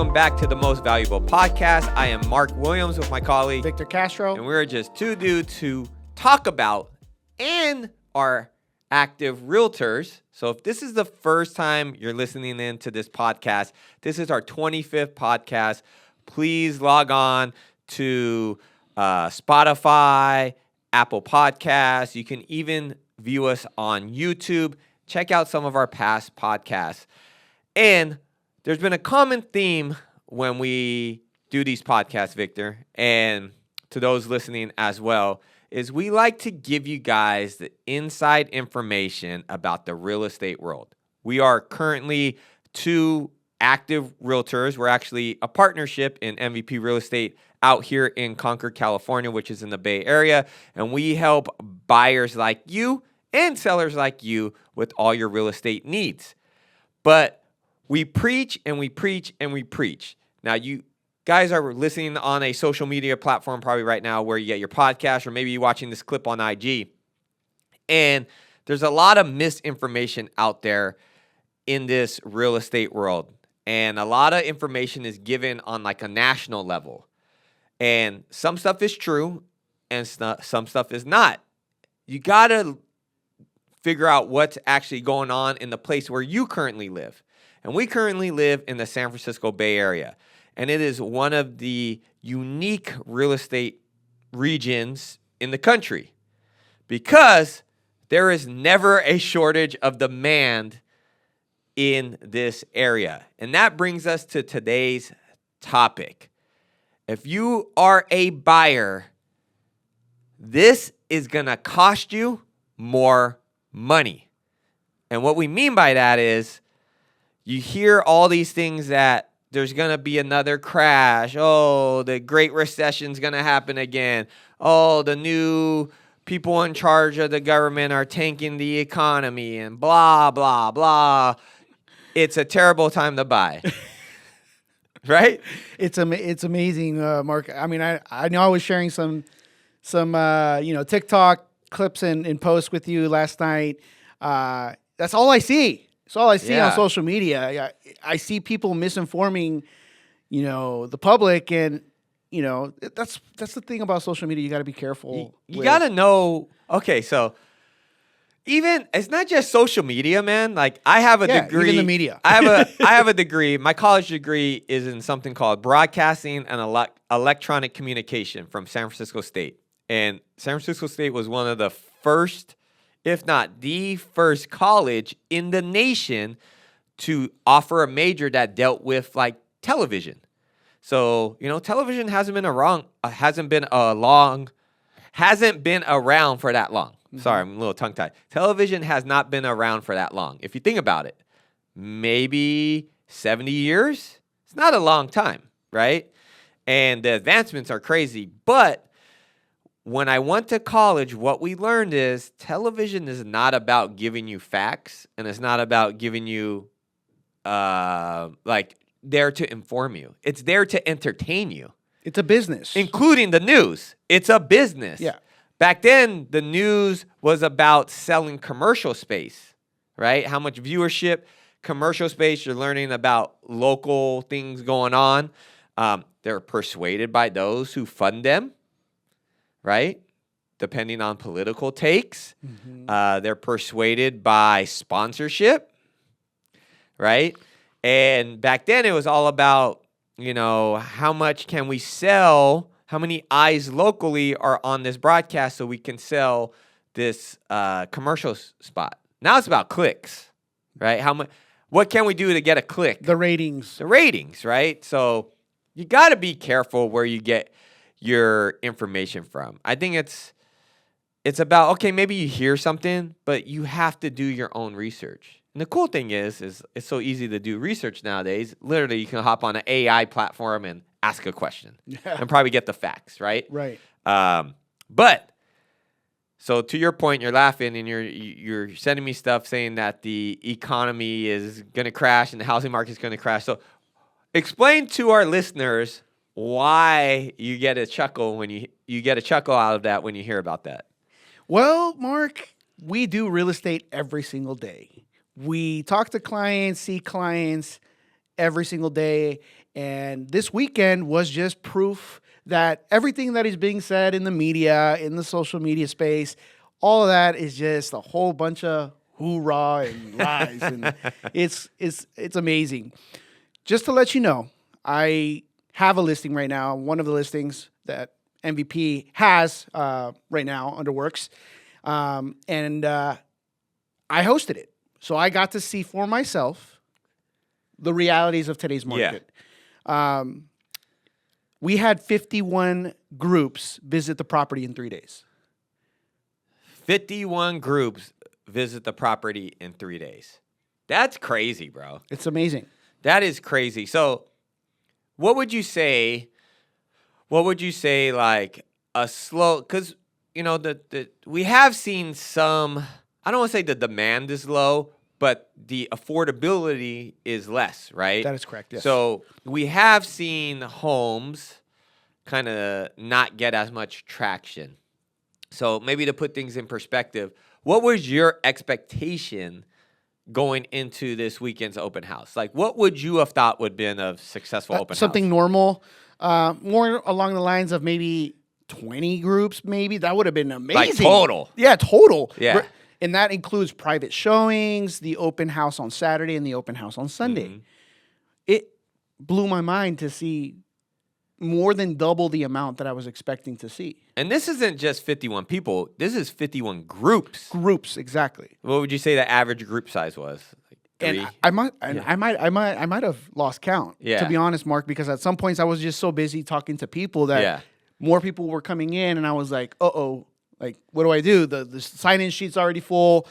welcome back to the Most Valuable Podcast. I am Mark Williams with my colleague Victor Castro. and we're just two dudes to talk about and are active realtors. So if this is the first time you're listening in to this podcast, this is our 25th podcast. Please log on to Spotify, Apple Podcasts. You can even view us on YouTube. Check out some of our past podcasts. And there's been a common theme when we do these podcasts, Victor, and to those listening as well, is we like to give you guys the inside information about the real estate world. We are currently two active realtors. We're actually a partnership in MVP Real Estate out here in Concord, California, which is in the Bay Area. And we help buyers like you and sellers like you with all your real estate needs. But we preach and we preach and we preach. Now, you guys are listening on a social media platform probably right now where you get your podcast, or maybe you're watching this clip on IG. And there's a lot of misinformation out there in this real estate world. And a lot of information is given on like a national level. And some stuff is true and some stuff is not. You got to figure out what's actually going on in the place where you currently live. And we currently live in the San Francisco Bay Area. And it is one of the unique real estate regions in the country because there is never a shortage of demand in this area. And that brings us to today's topic. If you are a buyer, this is going to cost you more money. And what we mean by that is you hear all these things that there's going to be another crash. Oh, the Great Recession's going to happen again. Oh, the new people in charge of the government are tanking the economy and blah, blah, blah. It's a terrible time to buy. Right? It's amazing, Mark. I mean, I know I was sharing some TikTok clips and posts with you last night. That's all I see. It's all I see on social media. I see people misinforming, the public, and that's the thing about social media. You got to be careful. You got to know. Okay, so even it's not just social media, man. Like I have a degree even the media. I have a degree. My college degree is in something called broadcasting and electronic communication from San Francisco State. And San Francisco State was one of the first, if not the first college in the nation to offer a major that dealt with like television. So, television hasn't been around for that long. Sorry, I'm a little tongue-tied. Television has not been around for that long. If you think about it, maybe 70 years. It's not a long time, right? And the advancements are crazy. But when I went to college, what we learned is television is not about giving you facts, and it's not about giving you, there to inform you. It's there to entertain you. It's a business. Including the news. It's a business. Yeah. Back then, the news was about selling commercial space, right? How much viewership, commercial space, you're learning about local things going on. They're persuaded by those who fund them. Right? Depending on political takes. Mm-hmm. They're persuaded by sponsorship. Right? And back then it was all about, how much can we sell? How many eyes locally are on this broadcast so we can sell this commercial spot? Now it's about clicks. Right? What can we do to get a click? The ratings. The ratings, right? So you got to be careful where you get your information from. I think it's about, okay, maybe you hear something, but you have to do your own research. And the cool thing is it's so easy to do research nowadays. Literally, you can hop on an AI platform and ask a question and probably get the facts, right? Right. But so to your point, you're laughing and you're sending me stuff saying that the economy is going to crash and the housing market is going to crash. So explain to our listeners why you get a chuckle when you get a chuckle out of that when you hear about that. Well, Mark, we do real estate every single day. We talk to clients, see clients every single day, And this weekend was just proof that everything that is being said in the media, in the social media space, all of that is just a whole bunch of hoorah and lies. And it's amazing. Just to let you know, I have a listing right now, one of the listings that MVP has right now under works. And I hosted it. So I got to see for myself the realities of today's market. We had 51 groups visit the property in 3 days. 51 groups visit the property in 3 days. That's crazy, bro. It's amazing. That is crazy. So what would you say like a slow, because we have seen some, I don't want to say the demand is low, but the affordability is less, right? That is correct, yes. So we have seen homes kind of not get as much traction. So maybe to put things in perspective, what was your expectation going into this weekend's open house? Like, what would you have thought would have been a successful open something house? normal, more along the lines of maybe 20 groups, maybe. That would have been amazing. Like total. Yeah, total. Yeah. And that includes private showings, the open house on Saturday, and the open house on Sunday. Mm-hmm. It blew my mind to see more than double the amount that I was expecting to see. And this isn't just 51 people. This is 51 groups. Groups, exactly. What would you say the average group size was? Like 3? And I might have lost count. Yeah. To be honest, Mark, because at some points I was just so busy talking to people that more people were coming in, and I was like, like, what do I do? The sign-in sheet's already full.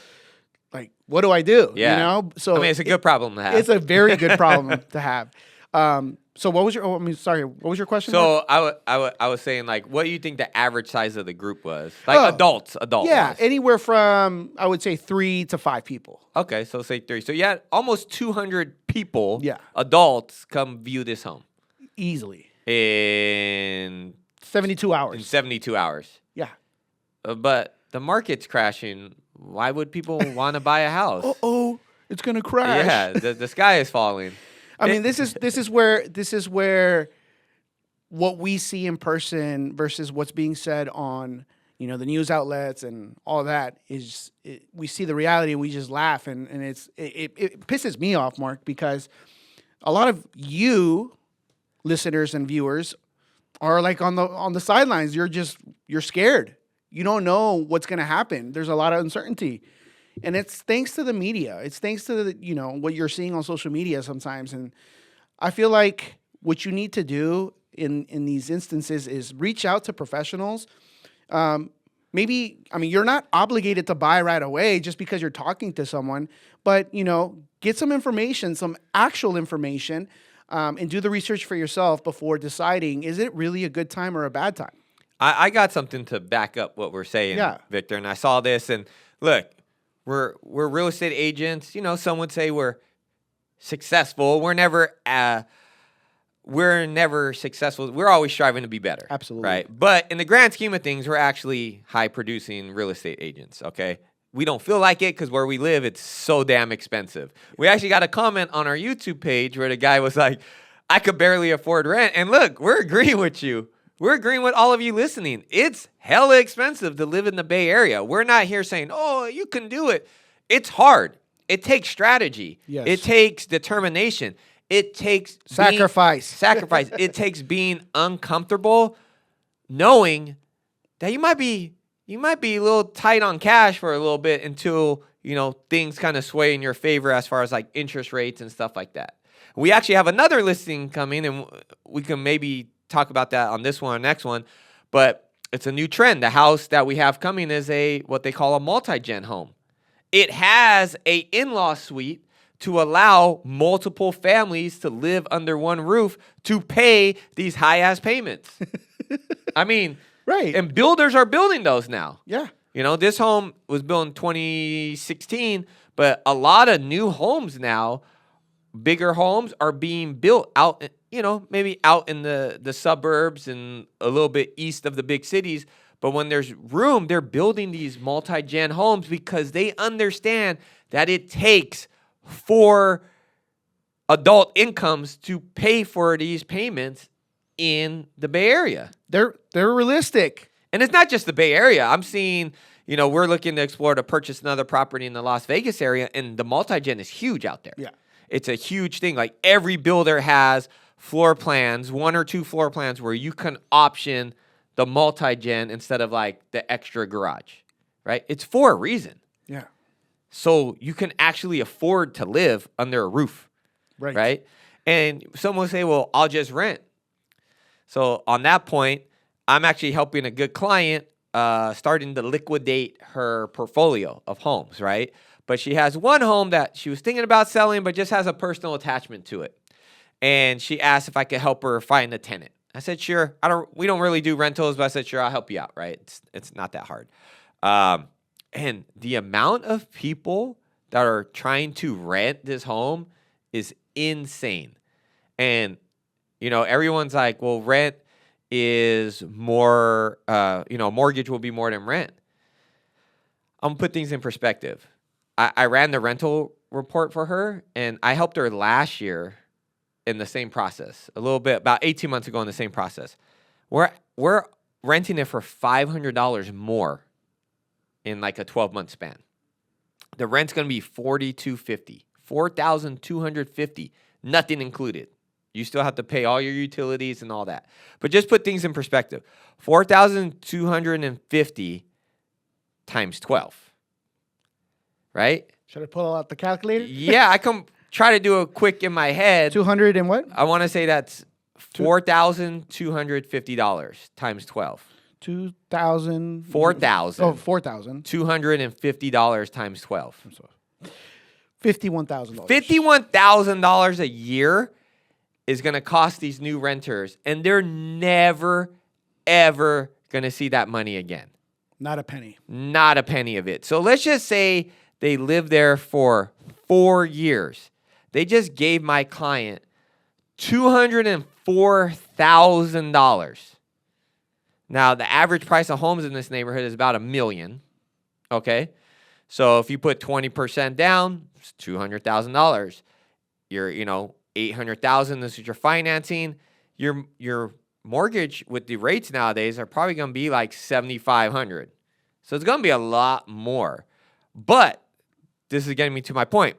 Like, what do I do? Yeah. So I mean, it's a good problem to have. It's a very good problem to have. So what was your? What was your question? So I was saying, like, what do you think the average size of the group was? Like adults. Yeah, wise. anywhere from, I would say, 3 to 5 people. Okay, so say 3. So you had almost 200 people, Yeah. adults, come view this home Easily. in 72 hours. 72 hours. Yeah. But the market's crashing. Why would people want to buy a house? It's gonna crash. Yeah, the sky is falling. I mean, this is where what we see in person versus what's being said on the news outlets and all that we see the reality. We just laugh, and it pisses me off, Mark, because a lot of you listeners and viewers are like on the sidelines. You're scared. You don't know what's going to happen. There's a lot of uncertainty. And it's thanks to the media. It's thanks to what you're seeing on social media sometimes. And I feel like what you need to do in these instances is reach out to professionals. You're not obligated to buy right away just because you're talking to someone, but get some information, some actual information, and do the research for yourself before deciding, is it really a good time or a bad time? I got something to back up what we're saying, Victor. And I saw this, and look, we're real estate agents. Some would say we're successful. We're never successful. We're always striving to be better. Absolutely. Right? But in the grand scheme of things, we're actually high-producing real estate agents, okay? We don't feel like it because where we live, it's so damn expensive. We actually got a comment on our YouTube page where the guy was like, I could barely afford rent. And look, we're agreeing with you. We're agreeing with all of you listening. It's hella expensive to live in the Bay Area. We're not here saying, you can do it. It's hard. It takes strategy. Yes. It takes determination. It takes sacrifice. It takes being uncomfortable, knowing that you might be a little tight on cash for a little bit until, things kind of sway in your favor as far as like interest rates and stuff like that. We actually have another listing coming, and we can maybe talk about that on this one or next one, but it's a new trend. The house that we have coming is what they call a multi-gen home. It has a in-law suite to allow multiple families to live under one roof to pay these high-ass payments. I mean, right. And builders are building those now. Yeah. This home was built in 2016, but a lot of new homes now, bigger homes, are being built out, maybe out in the suburbs and a little bit east of the big cities. But when there's room, they're building these multi-gen homes because they understand that it takes for adult incomes to pay for these payments in the Bay Area. They're realistic. And it's not just the Bay Area. I'm seeing, we're looking to explore to purchase another property in the Las Vegas area, and the multi-gen is huge out there. Yeah. It's a huge thing. Like every builder has floor plans, 1 or 2 floor plans where you can option the multi-gen instead of like the extra garage, right? It's for a reason. Yeah. So you can actually afford to live under a roof, right? And someone will say, well, I'll just rent. So on that point, I'm actually helping a good client starting to liquidate her portfolio of homes, right? But she has one home that she was thinking about selling, but just has a personal attachment to it. And she asked if I could help her find a tenant. I said, sure. We don't really do rentals, but I said, sure, I'll help you out, right? It's not that hard. And the amount of people that are trying to rent this home is insane. And, everyone's like, well, rent is more, mortgage will be more than rent. I'm going to put things in perspective. I ran the rental report for her, and I helped her last year in the same process, a little bit, about 18 months ago in the same process. We're renting it for $500 more in like a 12-month span. The rent's going to be $4,250, $4,250, nothing included. You still have to pay all your utilities and all that. But just put things in perspective. $4,250 times 12, right? Should I pull out the calculator? Yeah, I can try to do a quick in my head. 200 and what? I want to say that's $4,250 times 12. 2,000. 4,000. Oh, 4,000. $250 times 12. $51,000. $51,000 a year is going to cost these new renters, and they're never, ever going to see that money again. Not a penny. Not a penny of it. So let's just say they live there for 4 years. They just gave my client $204,000. Now, the average price of homes in this neighborhood is about $1 million. Okay? So if you put 20% down, it's $200,000. You're, $800,000, this is your financing. Your mortgage with the rates nowadays are probably going to be like $7,500. So it's going to be a lot more. But this is getting me to my point.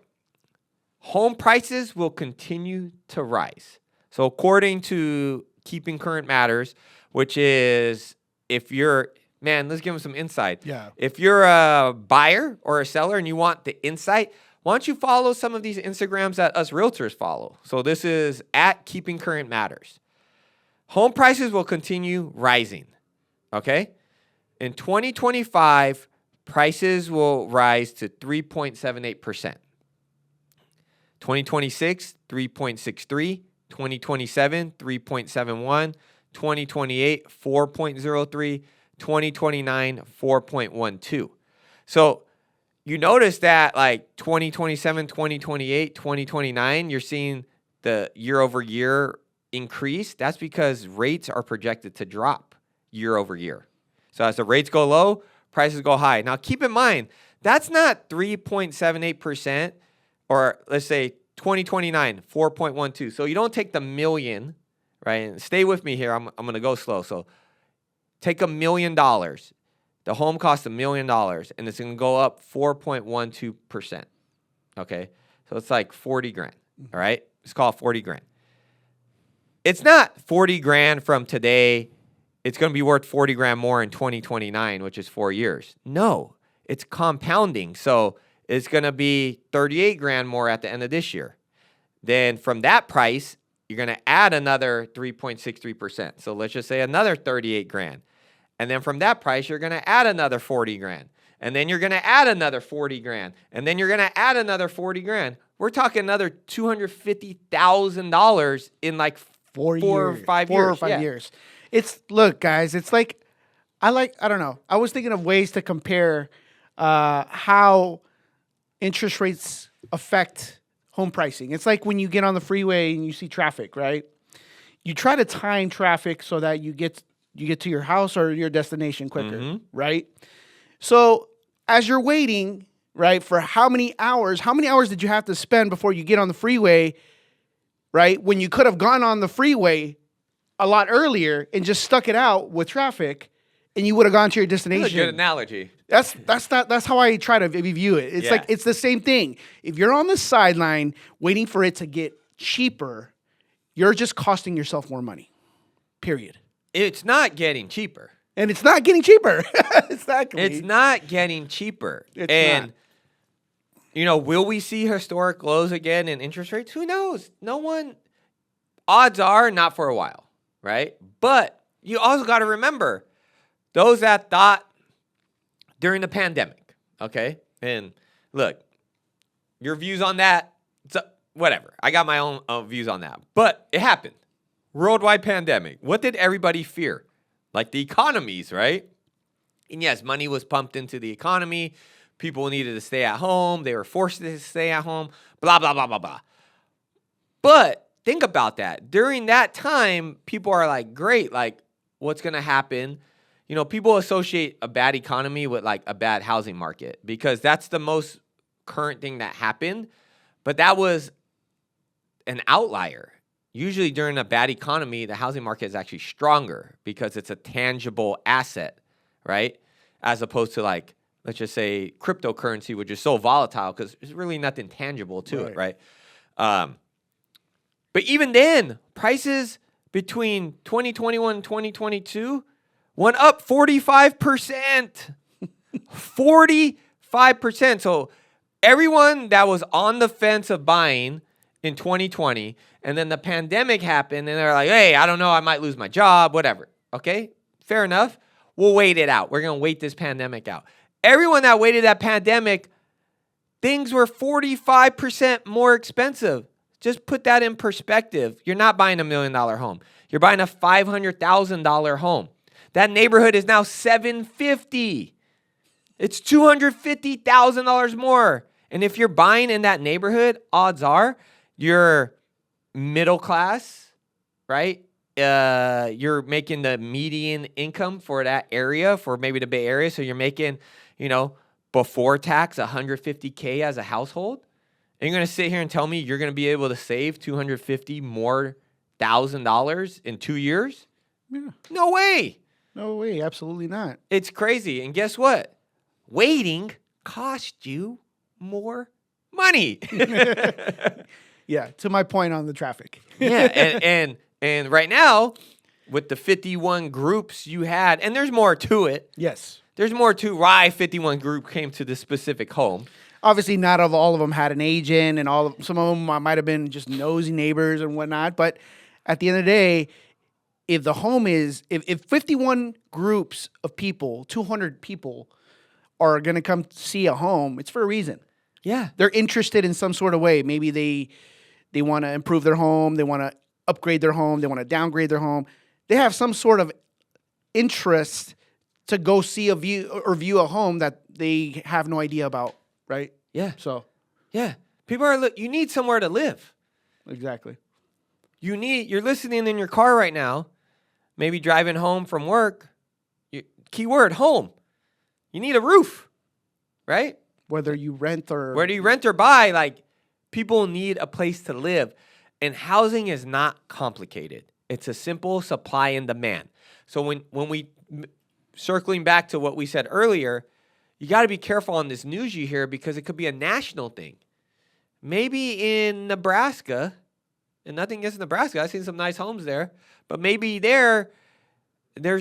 Home prices will continue to rise. So according to Keeping Current Matters, which is let's give them some insight. Yeah. If you're a buyer or a seller and you want the insight, why don't you follow some of these Instagrams that us realtors follow? So this is at Keeping Current Matters. Home prices will continue rising, okay? In 2025, prices will rise to 3.78%. 2026, 3.63. 2027, 3.71. 2028, 4.03. 2029, 4.12. So you notice that like 2027, 2028, 2029, you're seeing the year over year increase. That's because rates are projected to drop year over year. So as the rates go low, prices go high. Now keep in mind, that's not 3.78%, or let's say 2029, 4.12. So you don't take the million, right? And stay with me here. I'm going to go slow. So take $1 million. The home costs $1 million, and it's going to go up 4.12%. Okay? So it's like 40 grand. All right? Let's call it 40 grand. It's not 40 grand from today. It's going to be worth 40 grand more in 2029, which is 4 years. No, it's compounding. So it's going to be 38 grand more at the end of this year. Then from that price, you're going to add another 3.63%. So let's just say another 38 grand. And then from that price, you're going to add another 40 grand. And then you're going to add another 40 grand. And then you're going to add another 40 grand. We're talking another $250,000 in like 4 or 5 years. 4 or 5 years. Look, guys, it's like, I don't know. I was thinking of ways to compare how interest rates affect home pricing. It's like when you get on the freeway and you see traffic, right? You try to time traffic so that you get to your house or your destination quicker, right? So as you're waiting, right, for how many hours did you have to spend before you get on the freeway? right? When you could have gone on the freeway a lot earlier and just stuck it out with traffic, and you would have gone to your destination. That's a good analogy. That's how I try to view it. It's Yeah. like it's the same thing. If you're on the sideline waiting for it to get cheaper, you're just costing yourself more money. Period. It's not getting cheaper. And it's not getting cheaper. Exactly. It's not getting cheaper. It's not. Will we see historic lows again in interest rates? Who knows? No one. Odds are not for a while, right? But you also got to remember those that thought during the pandemic, okay? And look, your views on that, whatever. I got my own views on that. But it happened. Worldwide pandemic. What did everybody fear? Like the economies, right? And yes, money was pumped into the economy. People needed to stay at home. They were forced to stay at home. Blah, blah, blah, blah, blah. But think about that. During that time, people are like, great, like, what's going to happen? People associate a bad economy with like a bad housing market because that's the most current thing that happened. But that was an outlier. Usually during a bad economy, the housing market is actually stronger because it's a tangible asset, right? As opposed to like, let's just say cryptocurrency, which is so volatile because there's really nothing tangible to it, right? But even then, prices between 2021 and 2022 went up 45%. 45%. So everyone that was on the fence of buying in 2020, and then the pandemic happened, and they're like, hey, I don't know, I might lose my job, whatever. Okay, fair enough. We'll wait it out. We're going to wait this pandemic out. Everyone that waited that pandemic, things were 45% more expensive. Just put that in perspective. You're not buying $1 million home. You're buying a $500,000 home. That neighborhood is now $750,000. It's $250,000 more. And if you're buying in that neighborhood, odds are you're middle class, right? You're making the median income for that area, for maybe the Bay Area. So you're making, before tax, $150K as a household. And you're going to sit here and tell me you're going to be able to save $250,000 more in 2 years? Yeah. No way. No way. Absolutely not. It's crazy. And guess what? Waiting cost you more money. Yeah, to my point on the traffic. Yeah, and right now, with the 51 groups you had, and there's more to it. Yes. There's more to why 51 group came to this specific home. Obviously, not all of them had an agent, and some of them might have been just nosy neighbors and whatnot. But at the end of the day, if the home is, if 51 groups of people, 200 people are going to come see a home, it's for a reason. Yeah. They're interested in some sort of way. Maybe they want to improve their home. They want to upgrade their home. They want to downgrade their home. They have some sort of interest to go see view a home that they have no idea about, right? Yeah. So, yeah. People you need somewhere to live. Exactly. You're listening in your car right now, maybe driving home from work. Keyword, home. You need a roof, right? Whether you rent or buy, like, people need a place to live. And housing is not complicated. It's a simple supply and demand. So when we, circling back to what we said earlier, you got to be careful on this news you hear because it could be a national thing. Maybe in Nebraska, and nothing against Nebraska, I've seen some nice homes there, but maybe there's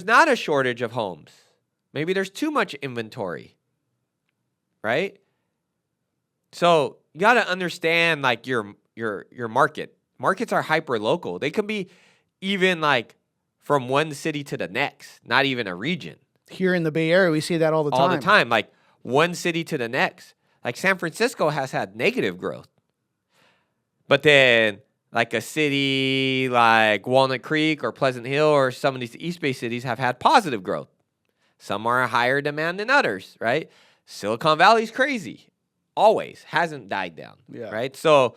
not a shortage of homes. Maybe there's too much inventory, right? So you got to understand like your market. Markets are hyper local. They can be even like from one city to the next, not even a region. Here in the Bay Area, we see that all the time. All the time, like one city to the next. Like San Francisco has had negative growth. But then like a city like Walnut Creek or Pleasant Hill or some of these East Bay cities have had positive growth. Some are higher demand than others, right? Silicon Valley's crazy. Always. Hasn't died down, right? So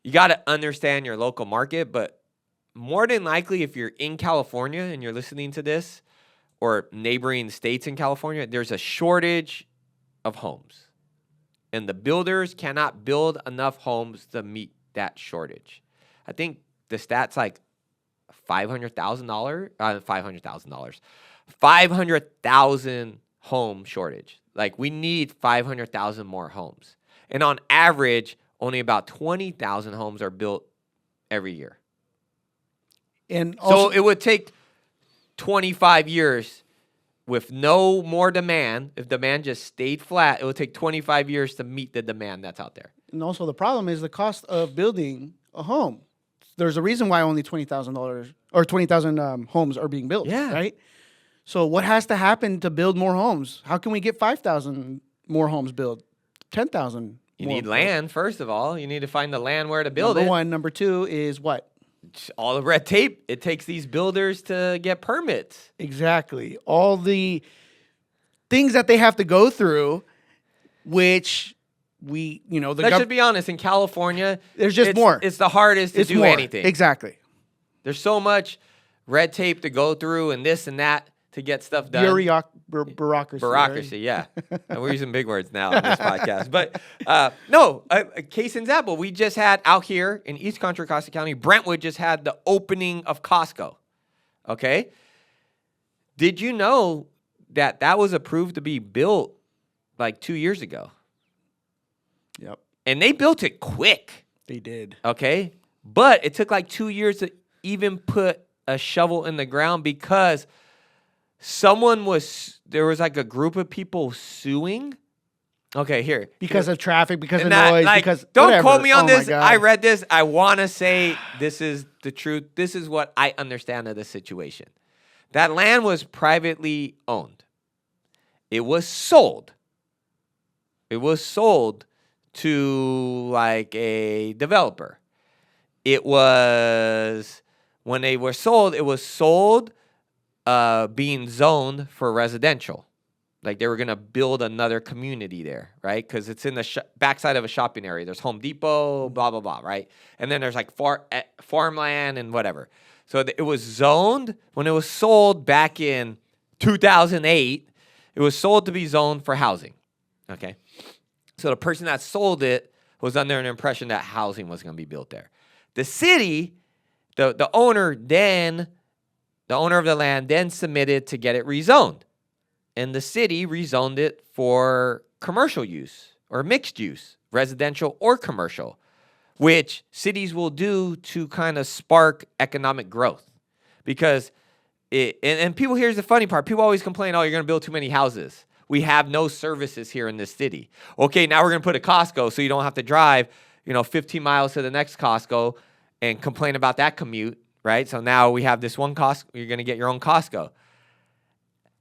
you got to understand your local market, but more than likely if you're in California and you're listening to this or neighboring states in California, there's a shortage of homes. And the builders cannot build enough homes to meet that shortage. I think the stat's like $500,000 home shortage. Like we need 500,000 more homes. And on average, only about 20,000 homes are built every year. And also, so it would take 25 years with no more demand. If demand just stayed flat, it would take 25 years to meet the demand that's out there. and also the problem is the cost of building a home. There's a reason why only $20,000 or 20,000 homes are being built. Yeah. Right. So what has to happen to build more homes? How can we get 5,000 more homes built? 10,000. You need land, first of all. You need to find the land where to build Number it. one. Number two is what? All the red tape it takes these builders to get permits. Exactly. All the things that they have to go through, which Let's just be honest. In California, there's just more. It's the hardest to do anything. Exactly. There's so much red tape to go through and this and that to get stuff done. Bureaucracy. Bureaucracy, yeah. And we're using big words now on this podcast. But no, a case in example, we just had out here in East Contra Costa County, Brentwood just had the opening of Costco. Okay? Did you know that was approved to be built like 2 years ago? Yep. And they built it quick. They did. Okay? But it took like 2 years to even put a shovel in the ground because there was like a group of people suing. Okay, here. Because of traffic, because of that, noise, like, because don't whatever. quote me on Oh my this. God. I read this. I want to say this is the truth. This is what I understand of the situation. That land was privately owned. It was sold. It was sold to like a developer. It was, when they were sold, it was sold being zoned for residential. Like they were going to build another community there, right? Because it's in the backside of a shopping area. There's Home Depot, blah, blah, blah, right? And then there's like farmland and whatever. So it was zoned when it was sold back in 2008. It was sold to be zoned for housing, okay? So the person that sold was under an impression that housing was going to be built there. The city, the owner of the land then submitted to get it rezoned. And the city rezoned it for commercial use or mixed use, residential or commercial, which cities will do to kind of spark economic growth. Because and people, here's the funny part. People always complain, oh, you're going to build too many houses. We have no services here in this city. Okay, now we're going to put a Costco so you don't have to drive, 15 miles to the next Costco and complain about that commute, right? So now we have this one Costco. You're going to get your own Costco.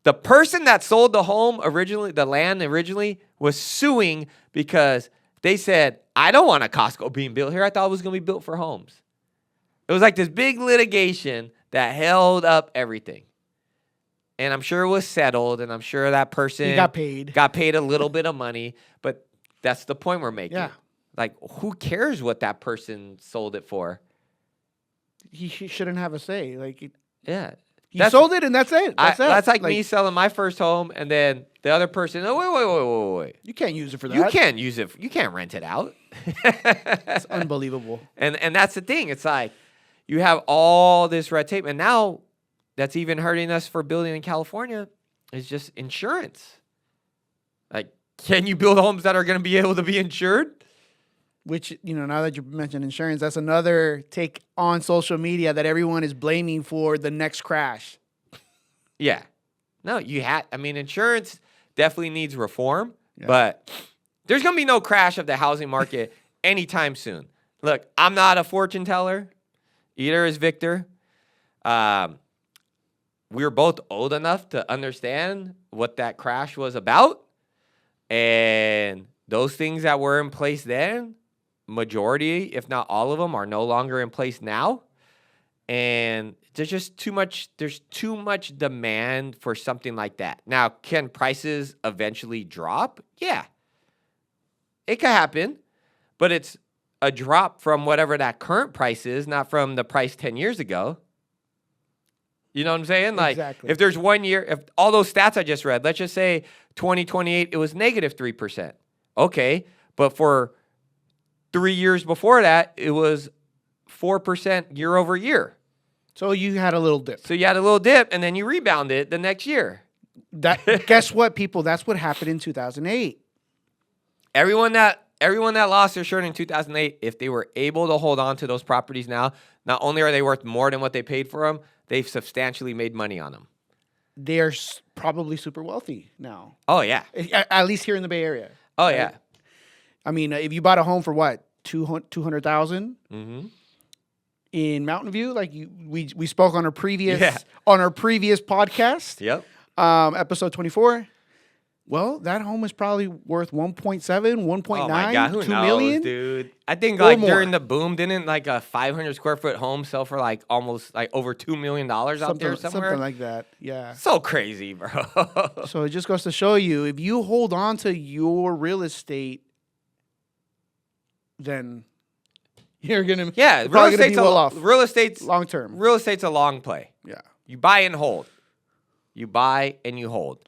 The person that sold the land originally, was suing because they said, I don't want a Costco being built here. I thought it was going to be built for homes. It was like this big litigation that held up everything. And I'm sure it was settled, and I'm sure that person got paid a little bit of money, but that's the point we're making. Yeah. Like, who cares what that person sold it for? He shouldn't have a say. Like, yeah. He sold it, and that's it. That's like me selling my first home, and then the other person, wait. You can't use it for that. You can't use it. You can't rent it out. It's unbelievable. And that's the thing. It's like you have all this red tape, and now that's even hurting us for building in California is just insurance. Like, can you build homes that are going to be able to be insured? Which, now that you mentioned insurance, that's another take on social media that everyone is blaming for the next crash. Yeah. No, insurance definitely needs reform, but there's going to be no crash of the housing market anytime soon. Look, I'm not a fortune teller. Either is Victor. We're both old enough to understand what that crash was about. And those things that were in place then, majority, if not all of them, are no longer in place now. And there's just too much demand for something like that. Now, can prices eventually drop? Yeah. It could happen, but it's a drop from whatever that current price is, not from the price 10 years ago. You know what I'm saying? Like, exactly. If there's 1 year, if all those stats I just read, let's just say 2028, it was negative 3%. Okay, but for 3 years before that, it was 4% year over year. So you had a little dip. So you had a little dip, and then you rebounded the next year. Guess what, people? That's what happened in 2008. Everyone that lost their shirt in 2008, if they were able to hold on to those properties now, not only are they worth more than what they paid for them, they've substantially made money on them. They're probably super wealthy now. Oh, yeah. At least here in the Bay Area. Oh, right? yeah. I mean, if you bought a home for what, $200,000 in Mountain View, like we spoke on our previous podcast. Yep. Episode 24. Well, that home is probably worth 1.7, 1.9, oh my God, who 2 knows, million, dude. I think like during the boom, didn't like a 500 square foot home sell for like almost like over $2 million out there somewhere? Something like that. Yeah. So crazy, bro. So it just goes to show you, if you hold on to your real estate, then you're gonna real estate's long term. Real estate's a long play. Yeah. You buy and hold. You buy and you hold.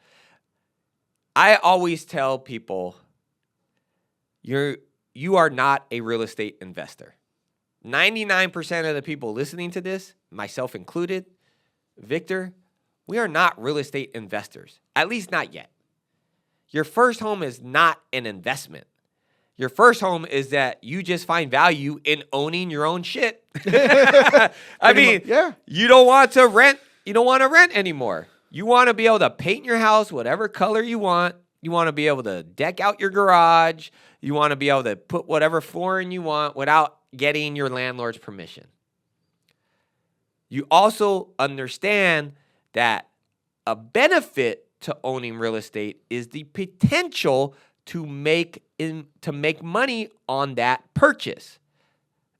I always tell people you are not a real estate investor. 99% of the people listening to this, myself included, Victor, we are not real estate investors. At least not yet. Your first home is not an investment. Your first home is that you just find value in owning your own shit. I mean, you don't want to rent. You don't want to rent anymore. You want to be able to paint your house whatever color you want. You want to be able to deck out your garage. You want to be able to put whatever flooring you want without getting your landlord's permission. You also understand that a benefit to owning real estate is the potential to make money on that purchase,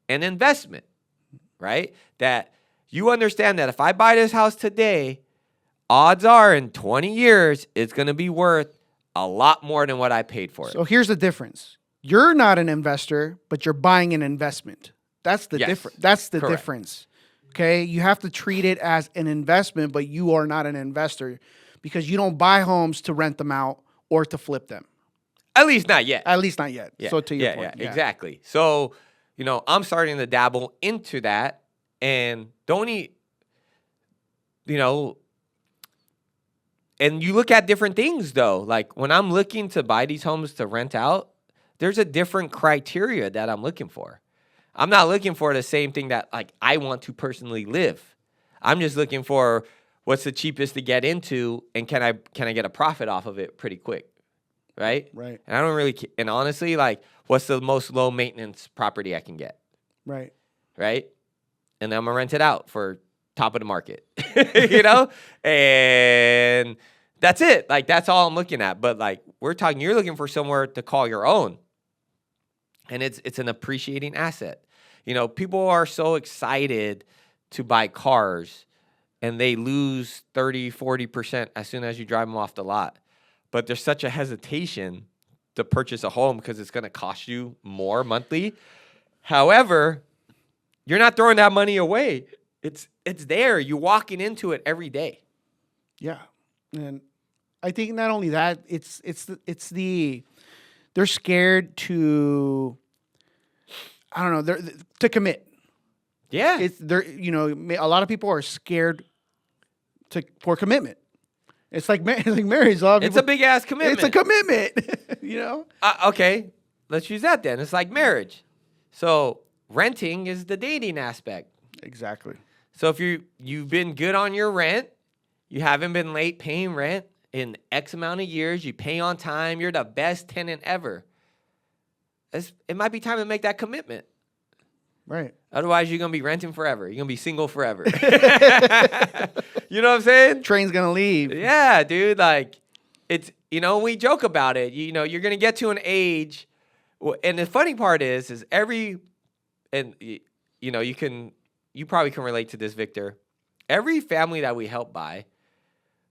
an investment, right? That you understand that if I buy this house today, odds are in 20 years, it's going to be worth a lot more than what I paid for it. So here's the difference. You're not an investor, but you're buying an investment. That's the difference. That's the difference. Okay? You have to treat it as an investment, but you are not an investor because you don't buy homes to rent them out or to flip them. At least not yet. At least not yet. Yeah. So to your point. Yeah, exactly. So, I'm starting to dabble into that, and and you look at different things, though. Like, when I'm looking to buy these homes to rent out, there's a different criteria that I'm looking for. I'm not looking for the same thing that, like, I want to personally live. I'm just looking for what's the cheapest to get into, and can I get a profit off of it pretty quick, right? Right. And I don't really – and honestly, like, what's the most low-maintenance property I can get? Right. Right? And then I'm going to rent it out for – top of the market, and that's it. Like, that's all I'm looking at. But like, you're looking for somewhere to call your own, and it's an appreciating asset. People are so excited to buy cars, and they lose 30-40% as soon as you drive them off the lot. But there's such a hesitation to purchase a home because it's going to cost you more monthly. However, you're not throwing that money away. It's there. You're walking into it every day. Yeah. And I think not only that, they're scared to, I don't know, to commit. Yeah. A lot of people are scared for commitment. It's like marriage. It's a big ass commitment. It's a commitment, Okay. Let's use that then. It's like marriage. So renting is the dating aspect. Exactly. So if you've been good on your rent, you haven't been late paying rent in X amount of years, you pay on time, you're the best tenant ever. It might be time to make that commitment. Right. Otherwise, you're going to be renting forever. You're going to be single forever. You know what I'm saying? Train's going to leave. Yeah, dude. Like, it's, we joke about it. You're going to get to an age. And the funny part is you probably can relate to this, Victor. Every family that we help buy,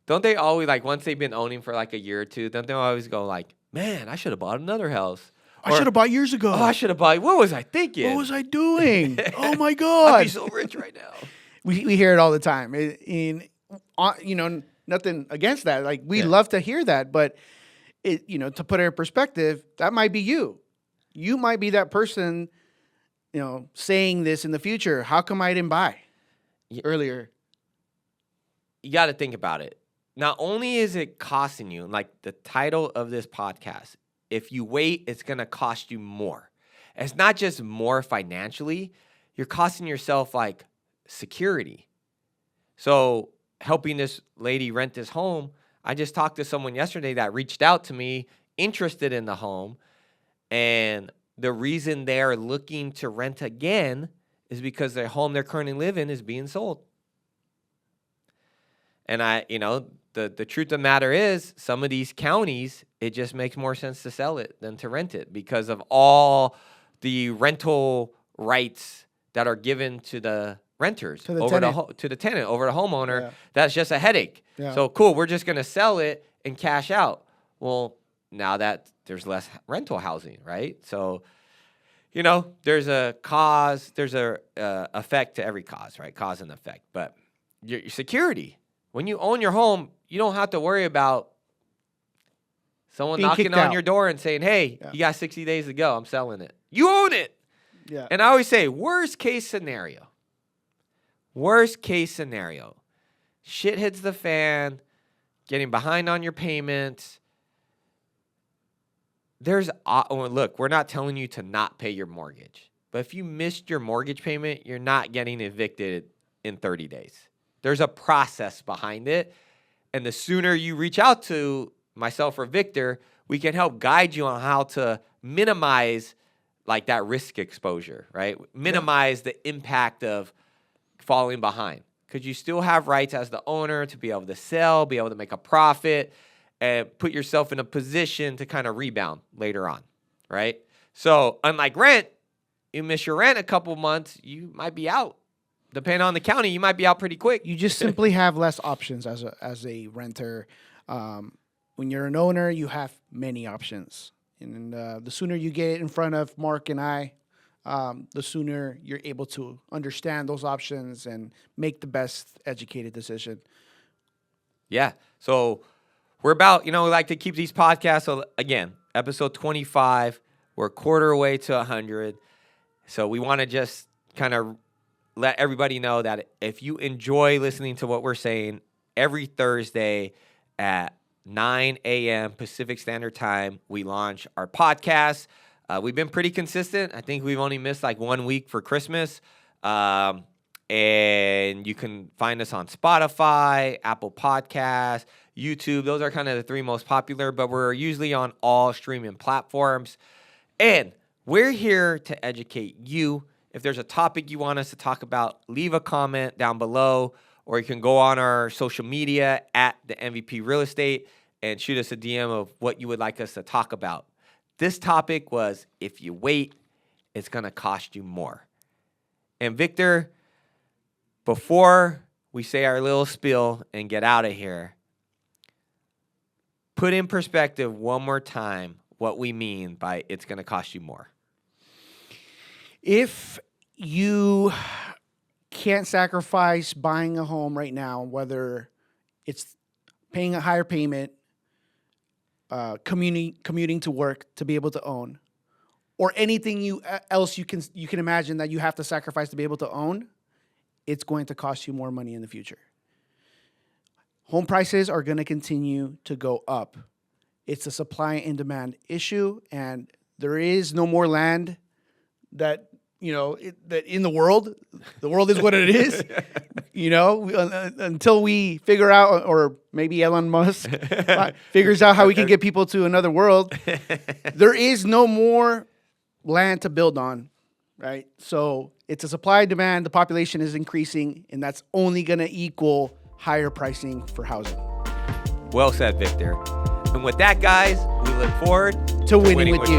don't they always, like, once they've been owning for like a year or two, don't they always go like, man, I should have bought another house. I should have bought years ago. Oh, I should have bought. What was I thinking? What was I doing? Oh my God. I'd be so rich right now. We hear it all the time. Nothing against that. Like, we love to hear that, but to put it in perspective, that might be you. You might be that person saying this in the future. How come I didn't buy earlier? You got to think about it. Not only is it costing you, like the title of this podcast, if you wait, it's going to cost you more. It's not just more financially. You're costing yourself like security. So helping this lady rent this home, I just talked to someone yesterday that reached out to me interested in the home. And the reason they're looking to rent again is because their home they're currently living is being sold. And the truth of the matter is, some of these counties, it just makes more sense to sell it than to rent it because of all the rental rights that are given to the renters to the tenant over the homeowner. Yeah. That's just a headache. Yeah. So cool, we're just going to sell it and cash out. Well, now that there's less rental housing, right? So, there's a cause, there's a effect to every cause, right? Cause and effect. But your security, when you own your home, you don't have to worry about someone being knocking on your door and saying, hey, you got 60 days to go. I'm selling it. You own it. Yeah. And I always say, worst case scenario. Shit hits the fan, getting behind on your payments. Look, we're not telling you to not pay your mortgage. But if you missed your mortgage payment, you're not getting evicted in 30 days. There's a process behind it. And the sooner you reach out to myself or Victor, we can help guide you on how to minimize like that risk exposure, right? Minimize the impact of falling behind. Because you still have rights as the owner to be able to sell, be able to make a profit, and put yourself in a position to kind of rebound later on, right? So unlike rent, you miss your rent a couple months, you might be out. Depending on the county, you might be out pretty quick. You just simply have less options as a renter. When you're an owner, you have many options. And the sooner you get in front of Mark and I, the sooner you're able to understand those options and make the best educated decision. Yeah. So we're about, we like to keep these podcasts. So again, episode 25, we're a quarter away to 100. So we want to just kind of let everybody know that if you enjoy listening to what we're saying, every Thursday at 9 a.m. Pacific Standard Time, we launch our podcast. We've been pretty consistent. I think we've only missed like 1 week for Christmas. And you can find us on Spotify, Apple Podcasts, YouTube. Those are kind of the three most popular, but we're usually on all streaming platforms. And we're here to educate you. If there's a topic you want us to talk about, leave a comment down below, or you can go on our social media at the MVP Real Estate and shoot us a DM of what you would like us to talk about. This topic was, if you wait, it's going to cost you more. And Victor, before we say our little spiel and get out of here, put in perspective one more time what we mean by it's going to cost you more. If you can't sacrifice buying a home right now, whether it's paying a higher payment, commuting to work to be able to own, or anything else you can imagine that you have to sacrifice to be able to own, it's going to cost you more money in the future. Home prices are going to continue to go up. It's a supply and demand issue, and there is no more land that that in the world. The world is what it is. Until we figure out, or maybe Elon Musk figures out how we can get people to another world, there is no more land to build on, right? So it's a supply and demand. The population is increasing, and that's only going to equal higher pricing for housing. Well said, Victor. And with that, guys, we look forward to winning with you.